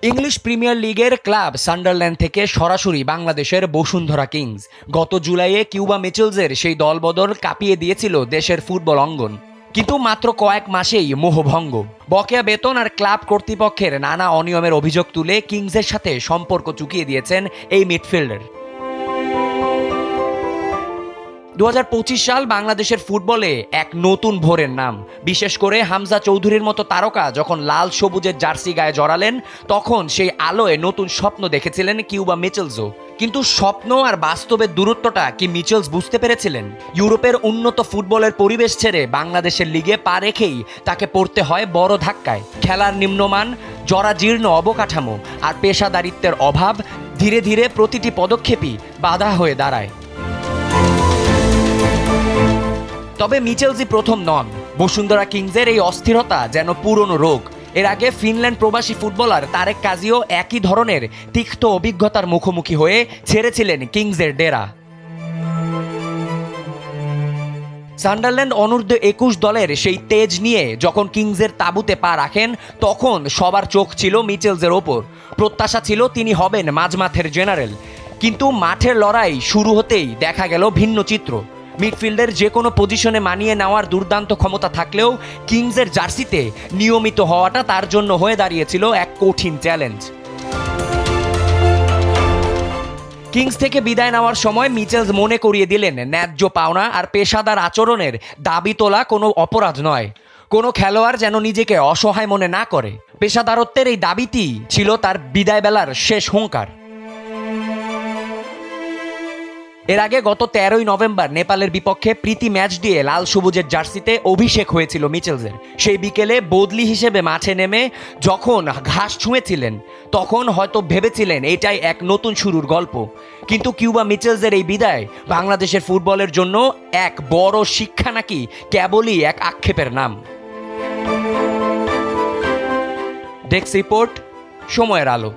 English premier লিগের club Sunderland থেকে সরাসরি বাংলাদেশের বসুন্ধরা কিংস। গত জুলাইয়ে কিউবা মিচেলসের সেই দলবদল কাঁপিয়ে দিয়েছিল দেশের ফুটবল অঙ্গন। কিন্তু মাত্র কয়েক মাসেই মোহভঙ্গ। বকেয়া বেতন আর ক্লাব কর্তৃপক্ষের নানা অনিয়মের অভিযোগ তুলে কিংসের সাথে সম্পর্ক চুকিয়ে দিয়েছেন এই মিডফিল্ডার। 2025 সাল বাংলাদেশের ফুটবলে এক নতুন ভোরের নাম। বিশেষ করে হামজা চৌধুরীর মতো তারকা যখন লাল সবুজের জার্সি গায়ে জড়ালেন, তখন সেই আলোয় নতুন স্বপ্ন দেখেছিলেন কিউবা মিচেলসও। কিন্তু স্বপ্ন আর বাস্তবের দূরত্বটা কি মিচেলস বুঝতে পেরেছিলেন? ইউরোপের উন্নত ফুটবলের পরিবেশ ছেড়ে বাংলাদেশের লিগে পা রেখেই তাকে পড়তে হয় বড় ধাক্কায়। খেলার নিম্নমান, জরাজীর্ণ অবকাঠামো আর পেশাদারিত্বের অভাব ধীরে ধীরে প্রতিটি পদক্ষেপই বাধা হয়ে দাঁড়ায়। তবে মিচেলসই প্রথম নন। বসুন্ধরা কিংসের এই অস্থিরতা যেন পুরনো রোগ। এর আগে ফিনল্যান্ড প্রবাসী ফুটবলার তারেক কাজীও একই ধরনের তিক্ত অভিজ্ঞতার মুখোমুখি হয়ে ছেড়েছিলেন কিংসের ডেরা। সান্ডারল্যান্ড অনূর্ধ্ব 21 দলের সেই তেজ নিয়ে যখন কিংসের তাঁবুতে পা রাখেন, তখন সবার চোখ ছিল মিচেলসের ওপর। প্রত্যাশা ছিল তিনি হবেন মাঝমাঠের জেনারেল। কিন্তু মাঠের লড়াই শুরু হতেই দেখা গেল ভিন্ন চিত্র। মিডফিল্ডের যে কোনো পজিশনে মানিয়ে নেওয়ার দুর্দান্ত ক্ষমতা থাকলেও কিংসের জার্সিতে নিয়মিত হওয়াটা তার জন্য হয়ে দাঁড়িয়েছিল এক কঠিন চ্যালেঞ্জ। কিংস থেকে বিদায় নেওয়ার সময় মিচেলস মনে করিয়ে দিলেন, ন্যায্য পাওনা আর পেশাদার আচরণের দাবি তোলা কোনো অপরাধ নয়। কোনো খেলোয়াড় যেন নিজেকে অসহায় মনে না করে। পেশাদারত্বের এই দাবিটি ছিল তার বিদায় বেলার শেষ হুঙ্কার। এর আগে গত 13ই নভেম্বর নেপালের বিপক্ষে প্রীতি ম্যাচ দিয়ে লাল সবুজের জার্সিতে অভিষেক হয়েছিল মিচেলসের। সেই বিকেলে বদলি হিসেবে মাঠে নেমে যখন ঘাস ছুঁয়েছিলেন, তখন হয়তো ভেবেছিলেন এটাই এক নতুন শুরুর গল্প। কিন্তু কিউবা মিচেলসের এই বিদায় বাংলাদেশের ফুটবলের জন্য এক বড় শিক্ষা নাকি কেবলই এক আক্ষেপের নাম? ডেস্ক রিপোর্ট, সময়ের আলো।